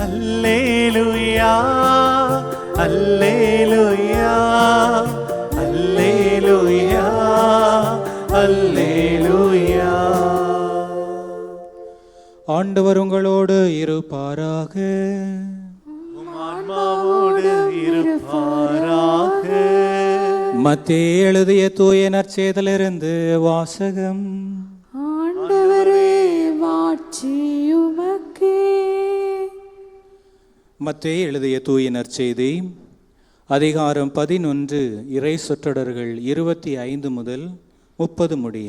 அல்லேலூயா அல்லேலூயா அல்லேலூயா அல்லேலூயா. ஆண்டவர் உங்களோடு இருப்பாராக. ஆன்மாவோடு இருப்பாராக. மத்தேயு எழுதிய தூய நற்செய்தியிலிருந்து வாசகம். ஆண்டவரே மாட்சி உமக்கே. மத்தேயு எழுதிய தூய நற்செய்தி அதிகாரம் 11 இறை சொற்றொடர்கள் 25 முதல் 30 முடிய.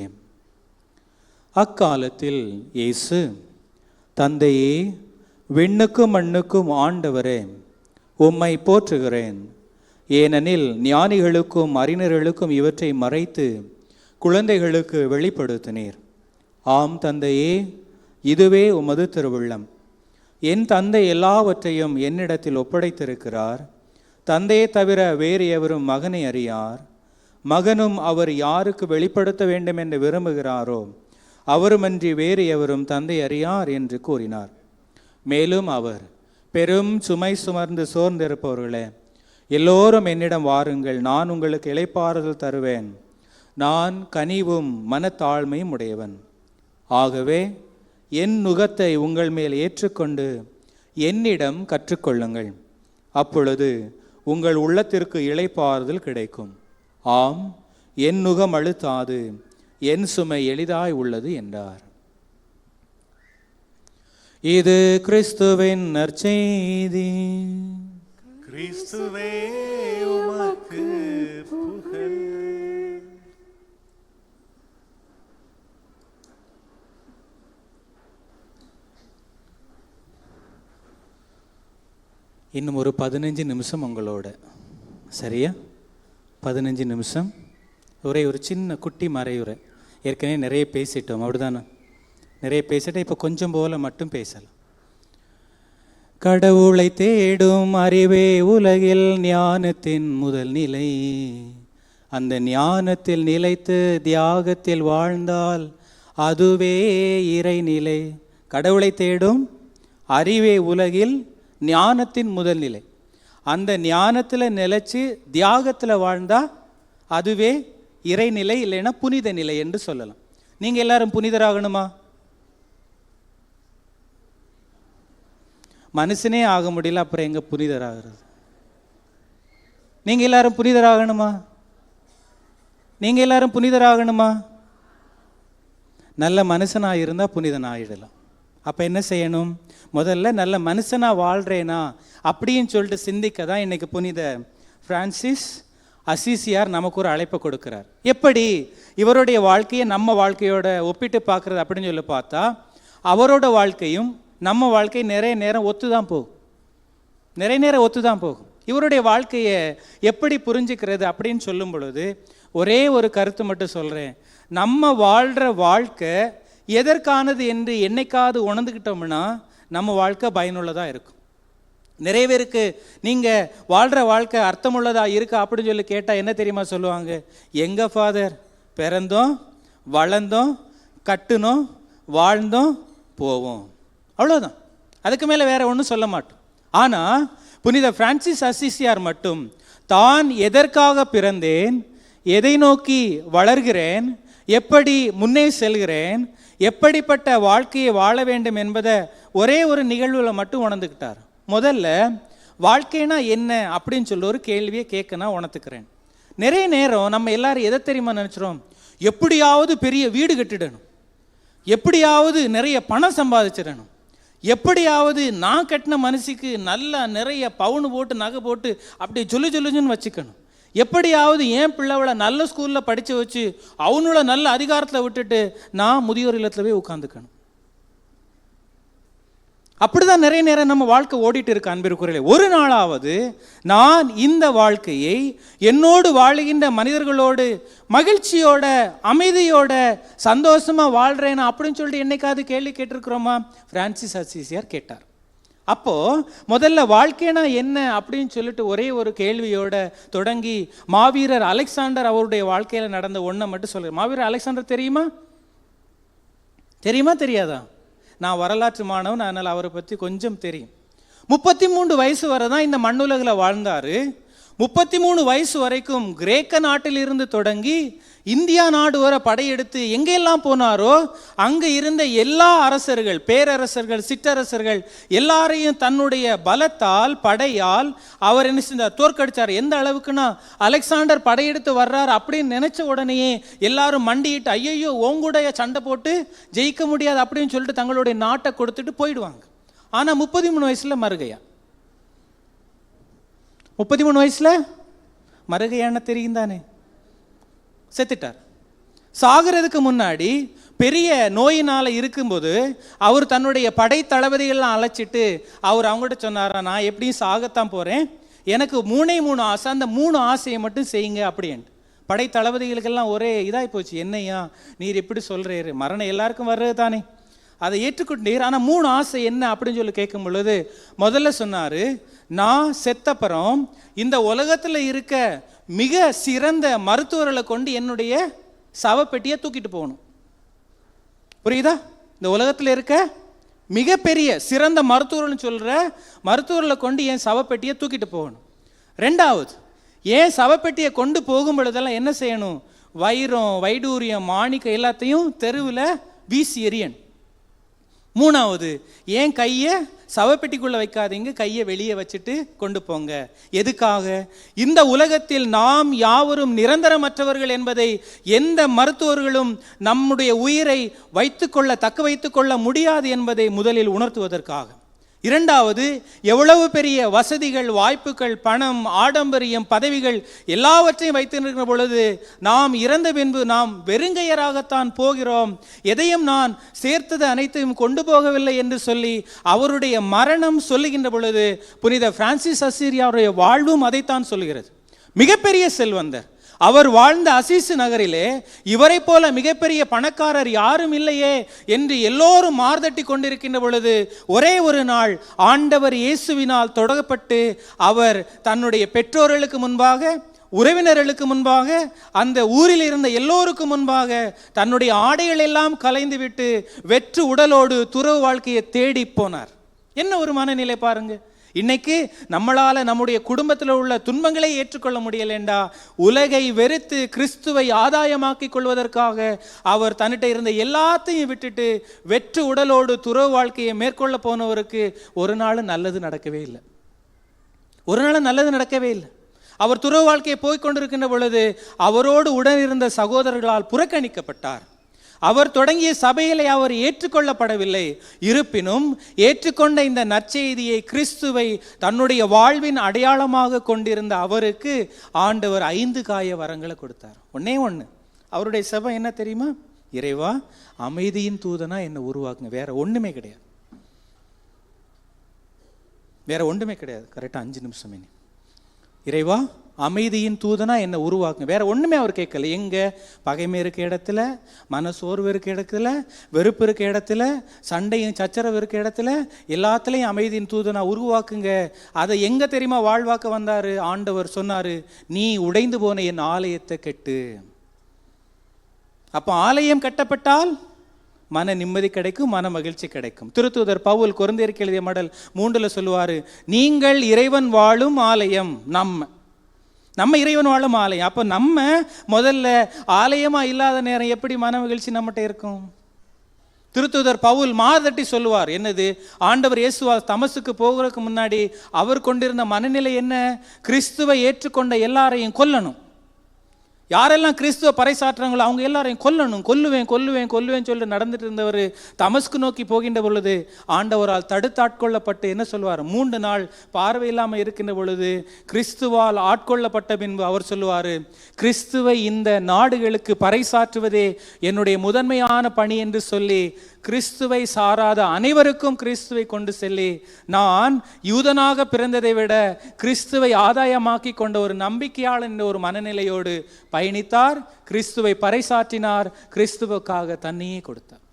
அக்காலத்தில் இயேசு, தந்தையே, விண்ணுக்கும் மண்ணுக்கும் ஆண்டவரே, உம்மை போற்றுகிறேன். ஏனெனில் ஞானிகளுக்கும் அறிஞர்களுக்கும் இவற்றை மறைத்து குழந்தைகளுக்கு வெளிப்படுத்தினீர். ஆம் தந்தையே, இதுவே உமது திருவுள்ளம். என் தந்தை எல்லாவற்றையும் என்னிடத்தில் ஒப்படைத்திருக்கிறார். தந்தையை தவிர வேறு எவரும் மகனை அறியார். மகனும் அவர் யாருக்கு வெளிப்படுத்த வேண்டும் என்று விரும்புகிறாரோ அவருமன்றி வேறு எவரும் தந்தை அறியார் என்று கூறினார். மேலும் அவர், பெரும் சுமை சுமர்ந்து சோர்ந்திருப்பவர்களே, எல்லோரும் என்னிடம் வாருங்கள், நான் உங்களுக்கு இளைப்பாறுதல் தருவேன். நான் கனிவும் மனத்தாழ்மையும் உடையவன். ஆகவே என் நுகத்தை உங்கள் மேல் ஏற்றுக்கொண்டு என்னிடம் கற்றுக்கொள்ளுங்கள். அப்பொழுது உங்கள் உள்ளத்திற்கு இளைப்பாறுதல் கிடைக்கும். ஆம், என் நுகம் அழுத்தாது, என் சுமை எளிதாய் உள்ளது என்றார். இது கிறிஸ்துவின் நற்செய்தி. கிறிஸ்துவே உமக்கு புகழ். இன்னும் ஒரு 15 நிமிஷம் உங்களோட, சரியா? 15 நிமிஷம் ஒரே ஒரு சின்ன குட்டி மறையுரை. ஏற்கனவே நிறைய பேசிட்டோம், அப்படிதானே? நிறைய பேசிட்டோம். இப்போ கொஞ்சம் போல மட்டும் பேசலாம். கடவுளை தேடும் அறிவே உலகில் ஞானத்தின் முதல் நிலை. அந்த ஞானத்தில் நிலைத்து தியாகத்தில் வாழ்ந்தால் அதுவே இறைநிலை. கடவுளை தேடும் அறிவே உலகில் ஞானத்தின் முதல் நிலை. அந்த ஞானத்தில் நிலைச்சு தியாகத்தில் வாழ்ந்தால் அதுவே இறைநிலை, இல்லைன்னா புனித நிலை என்று சொல்லலாம். நீங்கள் எல்லாரும் புனிதராகணுமா? மனுஷனே ஆக முடியல, அப்புறம் எங்கே புனிதராகிறது? நீங்கள் எல்லாரும் புனிதராகணுமா? நீங்கள் எல்லாரும் புனிதராகணுமா? நல்ல மனுஷனாக இருந்தால் புனிதனாகிடலாம். அப்போ என்ன செய்யணும்? முதல்ல நல்ல மனுஷனாக வாழ்கிறேனா அப்படின்னு சொல்லிட்டு சிந்திக்க தான் இன்றைக்கி புனித பிரான்சிஸ் அசிசியார் நமக்கு ஒரு அழைப்பை கொடுக்குறார். எப்படி இவருடைய வாழ்க்கையை நம்ம வாழ்க்கையோட ஒப்பிட்டு பார்க்குறது அப்படின்னு சொல்லி பார்த்தா, அவரோட வாழ்க்கையும் நம்ம வாழ்க்கை நிறைய நேரம் ஒத்து தான் போகும். இவருடைய வாழ்க்கையை எப்படி புரிஞ்சுக்கிறது அப்படின்னு சொல்லும் பொழுது ஒரே ஒரு கருத்து மட்டும் சொல்கிறேன். நம்ம வாழ்கிற வாழ்க்கை எதற்கானது என்று என்னைக்காவது உணர்ந்துக்கிட்டோம்னா நம்ம வாழ்க்கை பயனுள்ளதாக இருக்கும். நிறைய பேருக்கு நீங்கள் வாழ்கிற வாழ்க்கை அர்த்தமுள்ளதாக இருக்கா அப்படின்னு சொல்லி கேட்டால் என்ன தெரியுமா சொல்லுவாங்க? எங்கள் ஃபாதர் பிறந்தோம், வளர்ந்தோம், கட்டுனோம், வாழ்ந்தோம், போவோம், அவ்வளோதான். அதுக்கு மேலே வேற ஒன்றும் சொல்ல மாட்டோம். ஆனால் புனித பிரான்சிஸ் அசிசியார் மட்டும் தான் எதற்காக பிறந்தேன், எதை நோக்கி வளர்கிறேன், எப்படி முன்னே செல்கிறேன், எப்படிப்பட்ட வாழ்க்கையை வாழ வேண்டும் என்பதை ஒரே ஒரு நிகழ்வில் மட்டும் உணர்ந்துக்கிட்டார். முதல்ல வாழ்க்கைனா என்ன அப்படின்னு சொல்லி ஒரு கேள்வியை கேட்க நான் உணர்த்துக்கிறேன். நிறைய நேரம் நம்ம எல்லாரும் எதை தெரியுமா நினச்சிரும்? எப்படியாவது பெரிய வீடு கட்டிடணும், எப்படியாவது நிறைய பணம் சம்பாதிச்சிடணும், எப்படியாவது நான் கட்டின மனசுக்கு நல்லா நிறைய பவுன் போட்டு நகை போட்டு அப்படி சொல்லுன்னு வச்சுக்கணும், எப்படியாவது என் பிள்ளைவளை நல்ல ஸ்கூலில் படித்து வச்சு அவனோட நல்ல அதிகாரத்தில் விட்டுட்டு நான் முதியோர் இல்லத்தில் போய் உட்காந்துக்கணும். அப்படிதான் நிறைய நேரம் நம்ம வாழ்க்கை ஓடிட்டு இருக்கு. அன்பிற்குரியவர்களே, ஒரு நாளாவது நான் இந்த வாழ்க்கையை என்னோடு வாழுகின்ற மனிதர்களோடு மகிழ்ச்சியோட, அமைதியோட, சந்தோஷமா வாழ்றேனா அப்படின்னு சொல்லிட்டு என்னைக்காவது கேள்வி கேட்டிருக்கிறோமா? பிரான்சிஸ் அசிசியார் கேட்டார். அப்போ முதல்ல வாழ்க்கைனா என்ன அப்படின்னு சொல்லிட்டு ஒரே ஒரு கேள்வியோட தொடங்கி மாவீரர் அலெக்சாண்டர் அவருடைய வாழ்க்கையில நடந்த ஒன்றை மட்டும் சொல்றேன். மாவீரர் அலெக்சாண்டர் தெரியுமா தெரியாதா? நான் வரலாற்று மாணவன், அதனால் அவரை பற்றி கொஞ்சம் தெரியும். 33 வயசு வரை தான் இந்த மண்ணுலகில் வாழ்ந்தார். 33 வயசு வரைக்கும் கிரேக்க நாட்டில் இருந்து தொடங்கி இந்தியா நாடு வரை படையெடுத்து எங்கெல்லாம் போனாரோ அங்கே இருந்த எல்லா அரசர்கள், பேரரசர்கள், சிற்றரசர்கள் எல்லாரையும் தன்னுடைய பலத்தால், படையால் அவர் என்ன செஞ்சார்? தோற்கடித்தார். எந்த அளவுக்குன்னா, அலெக்சாண்டர் படையெடுத்து வர்றார் அப்படின்னு நினைச்ச உடனேயே எல்லாரும் மண்டிட்டு, ஐயோ உங்களுடைய சண்டை போட்டு ஜெயிக்க முடியாது அப்படின்னு சொல்லிட்டு தங்களுடைய நாட்டை கொடுத்துட்டு போயிடுவாங்க. ஆனால் 33 வயசுல மறுகையா, 33 வயசுல மறுகையான தெரியும் தானே, செத்துட்டார். சாகிறதுக்கு முன்னாடி பெரிய நோயினால் இருக்கும்போது அவர் தன்னுடைய படை தளபதிகள்லாம் அழைச்சிட்டு அவர் அவங்ககிட்ட சொன்னாரா, நான் எப்படியும் சாகத்தான் போகிறேன், எனக்கு 3 ஆசை, அந்த 3 ஆசையை மட்டும் செய்யுங்க அப்படின்ட்டு. படை தளபதிகளுக்கெல்லாம் ஒரே இதாகி போச்சு, என்னையா நீர் எப்படி சொல்கிறீரு, மரணம் எல்லாருக்கும் வர்றது தானே, அதை ஏற்றுக்கொண்டீர், ஆனால் 3 ஆசை என்ன அப்படின்னு சொல்லி கேட்கும் பொழுது முதல்ல சொன்னார், நான் செத்தப்புறம் இந்த உலகத்தில் இருக்க மிக சிறந்த மருத்துவர்களை கொண்டு என்னுடைய சவப்பெட்டியை தூக்கிட்டு போகணும். புரியுதா? இந்த உலகத்தில் இருக்க மிகப்பெரிய சிறந்த மருத்துவர்கள்னு சொல்கிற மருத்துவர்களை கொண்டு என் சவப்பெட்டியை தூக்கிட்டு போகணும். 2வது, ஏன் சவப்பெட்டியை கொண்டு போகும் பொழுதெல்லாம் என்ன செய்யணும்? வைரம், வைடூரியம், மாணிக்கம் எல்லாத்தையும் தெருவில் வீசி எறியணும். 3வது, ஏன் கையை சவப்பெட்டிக்குள்ளே வைக்காதீங்க, கையை வெளியே வச்சுட்டு கொண்டு போங்க. எதுக்காக? இந்த உலகத்தில் நாம் யாவரும் நிரந்தரமற்றவர்கள் என்பதை எந்த மருத்துவர்களும் நம்முடைய உயிரை தக்க வைத்துக்கொள்ள முடியாது என்பதை முதலில் உணர்த்துவதற்காக. 2வது, எவ்வளவு பெரிய வசதிகள், வாய்ப்புகள், பணம், ஆடம்பரியம், பதவிகள் எல்லாவற்றையும் வைத்திருக்கிற பொழுது நாம் இறந்த பின்பு நாம் வெறுங்கையராகத்தான் போகிறோம், எதையும் நான் சேர்த்தது அனைத்தையும் கொண்டு போகவில்லை என்று சொல்லி அவருடைய மரணம் சொல்லுகின்ற பொழுது புனித பிரான்சிஸ் அசீசியாருடைய வாழ்வும் அதைத்தான் சொல்லுகிறது. மிகப்பெரிய செல்வந்தர், அவர் வாழ்ந்த அசீசு நகரிலே இவரை போல மிகப்பெரிய பணக்காரர் யாரும் இல்லையே என்று எல்லோரும் மார்தட்டி கொண்டிருக்கின்ற பொழுது ஒரே ஒரு நாள் ஆண்டவர் இயேசுவினால் தொடங்கப்பட்டு அவர் தன்னுடைய பெற்றோர்களுக்கு முன்பாக, உறவினர்களுக்கு முன்பாக, அந்த ஊரில் இருந்த எல்லோருக்கும் முன்பாக தன்னுடைய ஆடைகள் எல்லாம் கலைந்துவிட்டு வெற்று உடலோடு துறவு வாழ்க்கையை தேடி போனார். என்ன ஒரு மனநிலை பாருங்க! இன்னைக்கு நம்மளால நம்முடைய குடும்பத்தில் உள்ள துன்பங்களை ஏற்றுக்கொள்ள முடியலேண்டா, உலகை வெறுத்து கிறிஸ்துவை ஆதாயமாக்கி கொள்வதற்காக அவர் தன்னிட்ட இருந்த எல்லாத்தையும் விட்டுட்டு வெற்று உடலோடு துறவு வாழ்க்கையை மேற்கொள்ள போனவருக்கு ஒரு நாள் நல்லது நடக்கவே இல்லை. ஒரு நாள் நல்லது நடக்கவே இல்லை. அவர் துறவு வாழ்க்கையை போய்கொண்டிருக்கின்ற பொழுது அவரோடு உடன் இருந்த சகோதரர்களால் புறக்கணிக்கப்பட்டார். அவர் தொடங்கிய சபையிலே அவர் ஏற்றுக்கொள்ளப்படவில்லை. இருப்பினும் ஏற்றுக்கொண்ட இந்த நற்செய்தியை, கிறிஸ்துவை தன்னுடைய வாழ்வின் அடையாளமாக கொண்டிருந்த அவருக்கு ஆண்டவர் 5 காய வரங்களை கொடுத்தார். ஒன்னே ஒன்று, அவருடைய சபை என்ன தெரியுமா? இறைவா, அமைதியின் தூதனா என்னை உருவாக்குங்க. வேற ஒண்ணுமே கிடையாது, வேற ஒன்றுமே கிடையாது. கரெக்டாக 5 நிமிஷம். இறைவா, அமைதியின் தூதனா என்னை உருவாக்குங்க. வேற ஒண்ணுமே அவர் கேட்கல. எங்க பகைமை இருக்க இடத்துல, மனசோர்வு இருக்க இடத்துல, வெறுப்பு இருக்க இடத்துல, சண்டையும் சச்சரவு இருக்க இடத்துல எல்லாத்துலேயும் அமைதியின் தூதனா உருவாக்குங்க. அதை எங்க தெரியுமா வாழ்வாக்க வந்தாரு? ஆண்டவர் சொன்னாரு, நீ உடைந்து போன என் ஆலயத்தை கெட்டு. அப்போ ஆலயம் கட்டப்பட்டால் மன நிம்மதி கிடைக்கும், மன மகிழ்ச்சி கிடைக்கும். திருத்தூதர் பவுல் கொரிந்தியருக்கு எழுதிய மடல் 3 சொல்லுவாரு, நீங்கள் இறைவன் வாழும் ஆலயம். நம்ம இறைவன் வாழும் ஆலயம். அப்போ நம்ம முதல்ல ஆலயமா இல்லாத நேரம் எப்படி மன மகிழ்ச்சி நம்மகிட்ட இருக்கும்? திருத்தூதர் பவுல் மாதட்டி சொல்லுவார், என்னது? ஆண்டவர் இயேசுவா தமசுக்கு போகிறதுக்கு முன்னாடி அவர் கொண்டிருந்த மனநிலை என்ன? கிறிஸ்துவை ஏற்றுக்கொண்ட எல்லாரையும் கொல்லணும். யாரெல்லாம் கிறிஸ்துவ பறைசாற்றுறாங்களோ அவங்க எல்லாரையும் கொல்லுவேன் சொல்லி நடந்துட்டு இருந்தவர் தமஸ்கு நோக்கி போகின்ற பொழுது ஆண்டவரால் தடுத்தாட்கொள்ளப்பட்டு என்ன சொல்வார்? 3 நாள் பார்வை இல்லாமல் இருக்கின்ற பொழுது கிறிஸ்துவால் ஆட்கொள்ளப்பட்ட பின்பு அவர் சொல்லுவார், கிறிஸ்துவை இந்த நாடுகளுக்கு பறைசாற்றுவதே என்னுடைய முதன்மையான பணி என்று சொல்லி கிறிஸ்துவை சாராத அனைவருக்கும் கிறிஸ்துவை கொண்டு செல்லி, நான் யூதனாக பிறந்ததை விட கிறிஸ்துவை ஆதாயமாக்கி கொண்ட ஒரு நம்பிக்கையாளன் என்ற ஒரு மனநிலையோடு பயணித்தார். கிறிஸ்துவை பறைசாற்றினார், கிறிஸ்துவுக்காக தன்னையே கொடுத்தார்.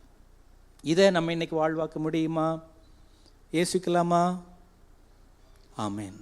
இதை நம்ம இன்னைக்கு வாழ்வாக்க முடியுமா? ஏசுக்கலாமா? ஆமென்.